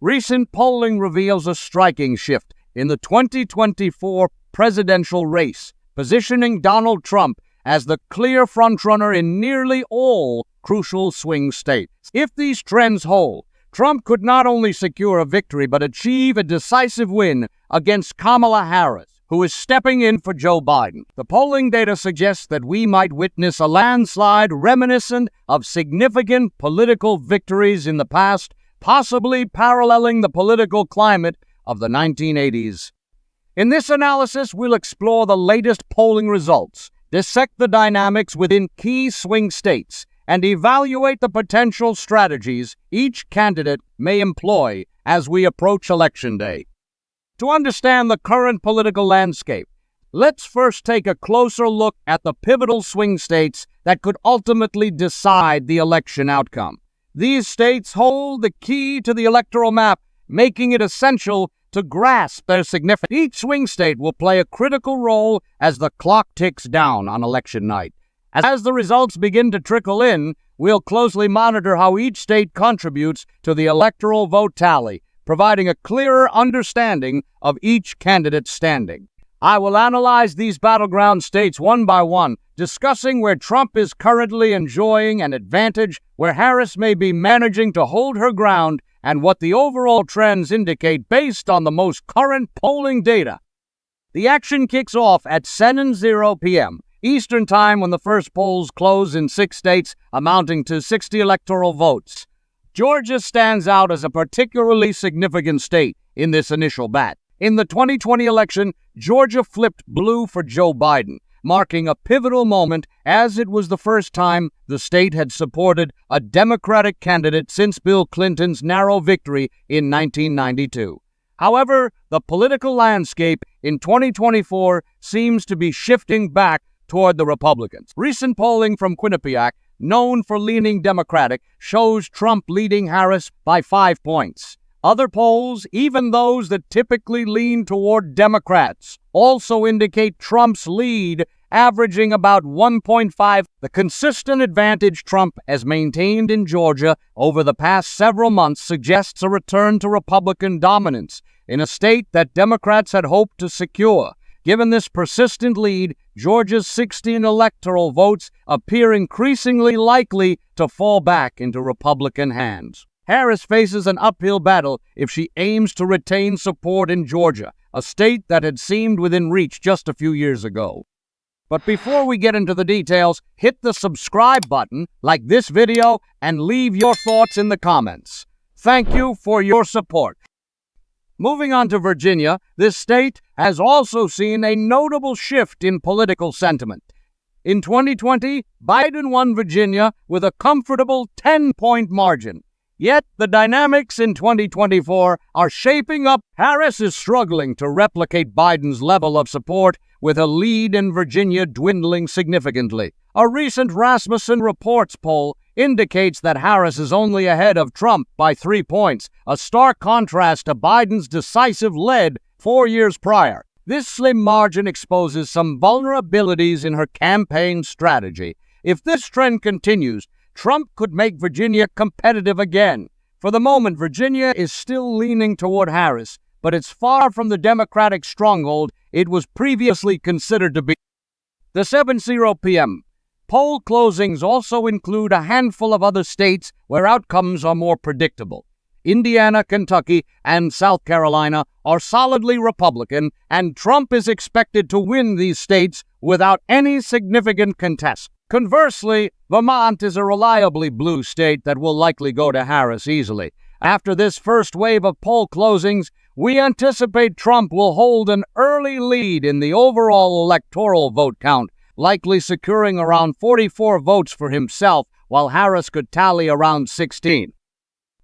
Recent polling reveals a striking shift in the 2024 presidential race, positioning Donald Trump as the clear frontrunner in nearly all crucial swing states. If these trends hold, Trump could not only secure a victory but achieve a decisive win against Kamala Harris, who is stepping in for Joe Biden. The polling data suggests that we might witness a landslide reminiscent of significant political victories in the past, possibly paralleling the political climate of the 1980s. In this analysis, we'll explore the latest polling results, dissect the dynamics within key swing states, and evaluate the potential strategies each candidate may employ as we approach Election Day. To understand the current political landscape, let's first take a closer look at the pivotal swing states that could ultimately decide the election outcome. These states hold the key to the electoral map, making it essential to grasp their significance. Each swing state will play a critical role as the clock ticks down on election night. As the results begin to trickle in, we'll closely monitor how each state contributes to the electoral vote tally, providing a clearer understanding of each candidate's standing. I will analyze these battleground states one by one, discussing where Trump is currently enjoying an advantage, where Harris may be managing to hold her ground, and what the overall trends indicate based on the most current polling data. The action kicks off at 7:00 p.m. Eastern Time when the first polls close in 6 states, amounting to 60 electoral votes. Georgia stands out as a particularly significant state in this initial batch. In the 2020 election, Georgia flipped blue for Joe Biden, marking a pivotal moment as it was the first time the state had supported a Democratic candidate since Bill Clinton's narrow victory in 1992. However, the political landscape in 2024 seems to be shifting back toward the Republicans. Recent polling from Quinnipiac, known for leaning Democratic, shows Trump leading Harris by 5 points. Other polls, even those that typically lean toward Democrats, also indicate Trump's lead, averaging about 1.5. The consistent advantage Trump has maintained in Georgia over the past several months suggests a return to Republican dominance in a state that Democrats had hoped to secure. Given this persistent lead, Georgia's 16 electoral votes appear increasingly likely to fall back into Republican hands. Harris faces an uphill battle if she aims to retain support in Georgia, a state that had seemed within reach just a few years ago. But before we get into the details, hit the subscribe button, like this video, and leave your thoughts in the comments. Thank you for your support. Moving on to Virginia, this state has also seen a notable shift in political sentiment. In 2020, Biden won Virginia with a comfortable 10-point margin. Yet the dynamics in 2024 are shaping up. Harris is struggling to replicate Biden's level of support, with a lead in Virginia dwindling significantly. A recent Rasmussen Reports poll indicates that Harris is only ahead of Trump by 3 points, a stark contrast to Biden's decisive lead 4 years prior. This slim margin exposes some vulnerabilities in her campaign strategy. If this trend continues, Trump could make Virginia competitive again. For the moment, Virginia is still leaning toward Harris, but it's far from the Democratic stronghold it was previously considered to be. The 7:00 p.m. poll closings also include a handful of other states where outcomes are more predictable. Indiana, Kentucky, and South Carolina are solidly Republican, and Trump is expected to win these states without any significant contest. Conversely, Vermont is a reliably blue state that will likely go to Harris easily. After this first wave of poll closings, we anticipate Trump will hold an early lead in the overall electoral vote count, likely securing around 44 votes for himself, while Harris could tally around 16.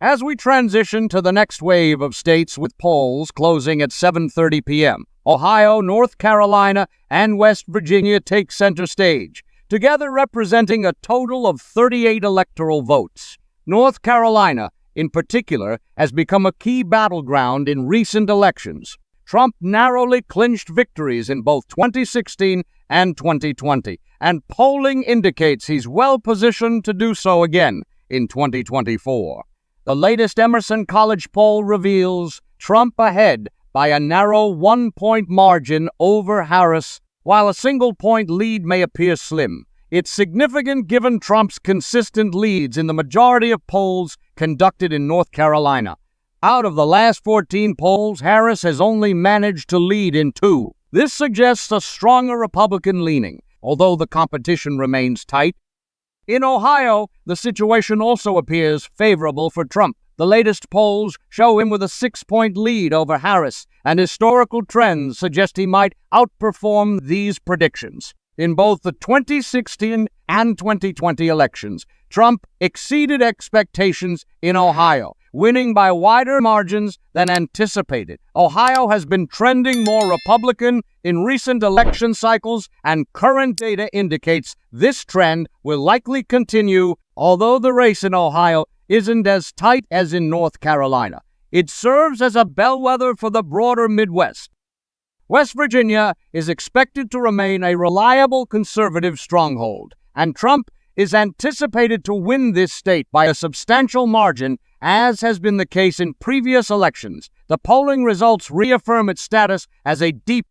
As we transition to the next wave of states with polls closing at 7:30 p.m., Ohio, North Carolina, and West Virginia take center stage, together representing a total of 38 electoral votes. North Carolina, in particular, has become a key battleground in recent elections. Trump narrowly clinched victories in both 2016 and 2020, and polling indicates he's well positioned to do so again in 2024. The latest Emerson College poll reveals Trump ahead by a narrow 1-point margin over Harris. While a single-point lead may appear slim, it's significant given Trump's consistent leads in the majority of polls conducted in North Carolina. Out of the last 14 polls, Harris has only managed to lead in 2. This suggests a stronger Republican leaning, although the competition remains tight. In Ohio, the situation also appears favorable for Trump. The latest polls show him with a 6-point lead over Harris, and historical trends suggest he might outperform these predictions. In both the 2016 and 2020 elections, Trump exceeded expectations in Ohio, winning by wider margins than anticipated. Ohio has been trending more Republican in recent election cycles, and current data indicates this trend will likely continue, although the race in Ohio isn't as tight as in North Carolina. It serves as a bellwether for the broader Midwest. West Virginia is expected to remain a reliable conservative stronghold, and Trump is anticipated to win this state by a substantial margin, as has been the case in previous elections. The polling results reaffirm its status as a deep.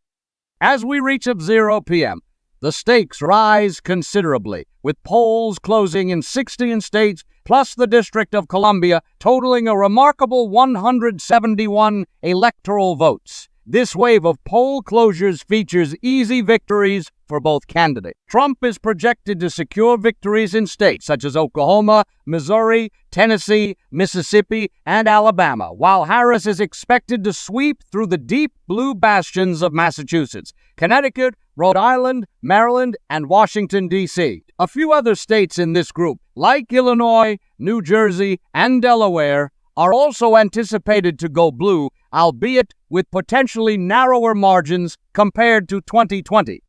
As we reach 0 p.m., the stakes rise considerably, with polls closing in 16 states plus the District of Columbia, totaling a remarkable 171 electoral votes. This wave of poll closures features easy victories for both candidates. Trump is projected to secure victories in states such as Oklahoma, Missouri, Tennessee, Mississippi, and Alabama, while Harris is expected to sweep through the deep blue bastions of Massachusetts, Connecticut, Rhode Island, Maryland, and Washington, D.C. A few other states in this group, like Illinois, New Jersey, and Delaware, are also anticipated to go blue, albeit with potentially narrower margins compared to 2020.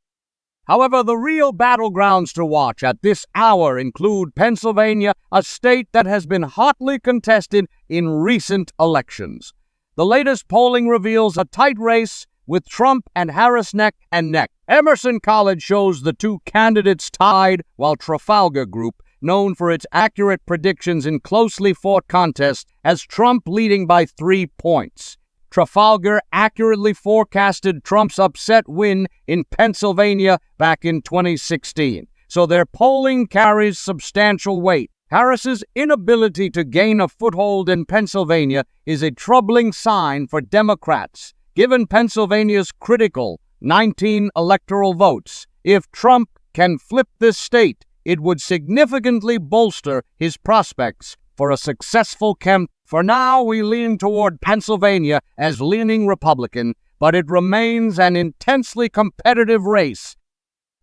However, the real battlegrounds to watch at this hour include Pennsylvania, a state that has been hotly contested in recent elections. The latest polling reveals a tight race with Trump and Harris neck and neck. Emerson College shows the two candidates tied, while Trafalgar Group, known for its accurate predictions in closely fought contests, has Trump leading by 3 points. Trafalgar accurately forecasted Trump's upset win in Pennsylvania back in 2016, so their polling carries substantial weight. Harris's inability to gain a foothold in Pennsylvania is a troubling sign for Democrats, given Pennsylvania's critical 19 electoral votes. If Trump can flip this state, it would significantly bolster his prospects for a successful campaign. For now, we lean toward Pennsylvania as leaning Republican, but it remains an intensely competitive race.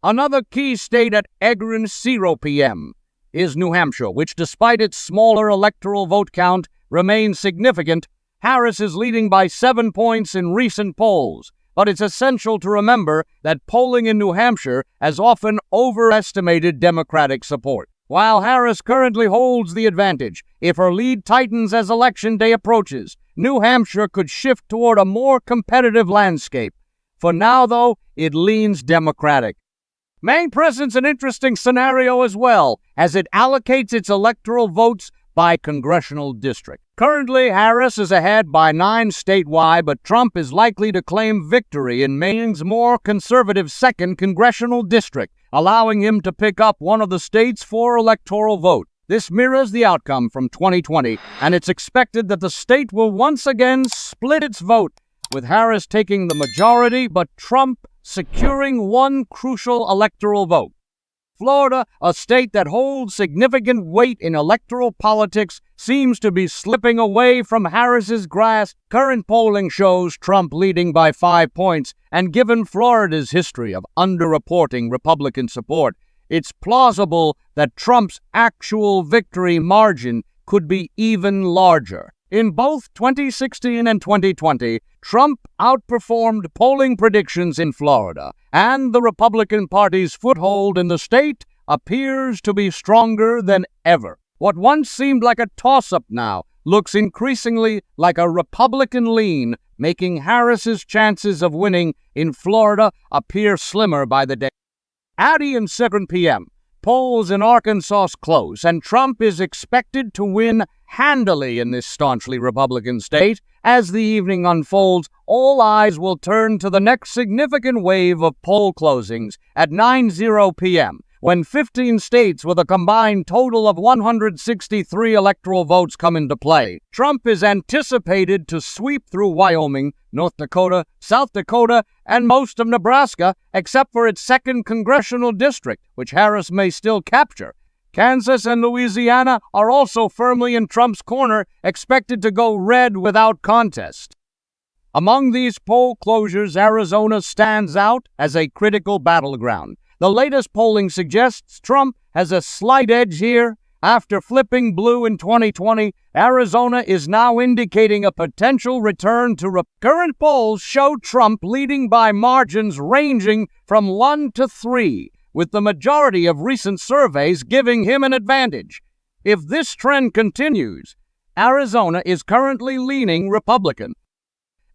Another key state at 0 p.m. is New Hampshire, which, despite its smaller electoral vote count, remains significant. Harris is leading by 7 points in recent polls, but it's essential to remember that polling in New Hampshire has often overestimated Democratic support. While Harris currently holds the advantage, if her lead tightens as Election Day approaches, New Hampshire could shift toward a more competitive landscape. For now, though, it leans Democratic. Maine presents an interesting scenario as well, as it allocates its electoral votes by congressional district. Currently, Harris is ahead by 9 statewide, but Trump is likely to claim victory in Maine's more conservative 2nd congressional district, allowing him to pick up one of the state's 4 electoral votes. This mirrors the outcome from 2020, and it's expected that the state will once again split its vote, with Harris taking the majority, but Trump securing one crucial electoral vote. Florida, a state that holds significant weight in electoral politics, seems to be slipping away from Harris's grasp. Current polling shows Trump leading by 5 points, and given Florida's history of underreporting Republican support, it's plausible that Trump's actual victory margin could be even larger. In both 2016 and 2020, Trump outperformed polling predictions in Florida, and the Republican Party's foothold in the state appears to be stronger than ever. What once seemed like a toss-up now looks increasingly like a Republican lean, making Harris's chances of winning in Florida appear slimmer by the day. At 7 p.m., Polls in Arkansas close, and Trump is expected to win handily in this staunchly Republican state. As the evening unfolds, all eyes will turn to the next significant wave of poll closings at 9:00 p.m., when 15 states with a combined total of 163 electoral votes come into play. Trump is anticipated to sweep through Wyoming, North Dakota, South Dakota, and most of Nebraska, except for its 2nd congressional district, which Harris may still capture. Kansas and Louisiana are also firmly in Trump's corner, expected to go red without contest. Among these poll closures, Arizona stands out as a critical battleground. The latest polling suggests Trump has a slight edge here. After flipping blue in 2020, Arizona is now indicating a potential return to current polls show Trump leading by margins ranging from 1 to 3, with the majority of recent surveys giving him an advantage. If this trend continues, Arizona is currently leaning Republican.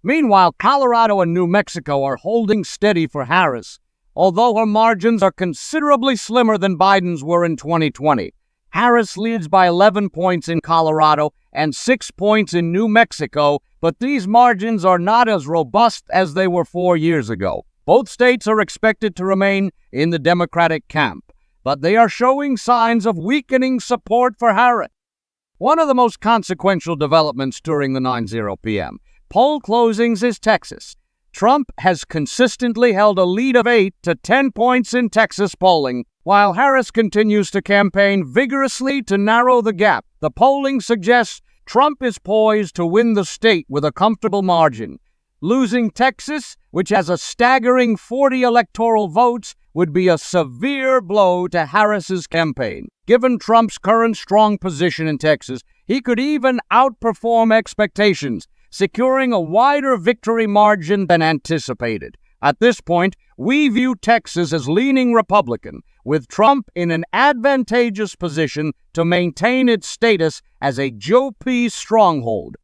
Meanwhile, Colorado and New Mexico are holding steady for Harris, although her margins are considerably slimmer than Biden's were in 2020. Harris leads by 11 points in Colorado and 6 points in New Mexico, but these margins are not as robust as they were 4 years ago. Both states are expected to remain in the Democratic camp, but they are showing signs of weakening support for Harris. One of the most consequential developments during the 9:00 p.m. poll closings is Texas. Trump has consistently held a lead of 8 to 10 points in Texas polling, while Harris continues to campaign vigorously to narrow the gap. The polling suggests Trump is poised to win the state with a comfortable margin. Losing Texas, which has a staggering 40 electoral votes, would be a severe blow to Harris's campaign. Given Trump's current strong position in Texas, he could even outperform expectations, securing a wider victory margin than anticipated. At this point, we view Texas as leaning Republican, with Trump in an advantageous position to maintain its status as a GOP stronghold.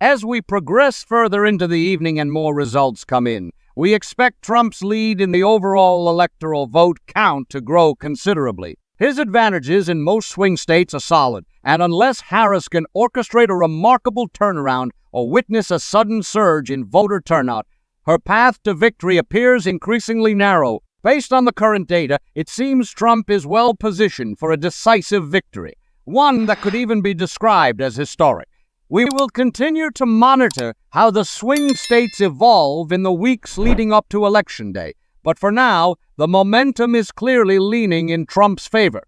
As we progress further into the evening and more results come in, we expect Trump's lead in the overall electoral vote count to grow considerably. His advantages in most swing states are solid, and unless Harris can orchestrate a remarkable turnaround or witness a sudden surge in voter turnout, her path to victory appears increasingly narrow. Based on the current data, it seems Trump is well positioned for a decisive victory, one that could even be described as historic. We will continue to monitor how the swing states evolve in the weeks leading up to Election Day, but for now, the momentum is clearly leaning in Trump's favor.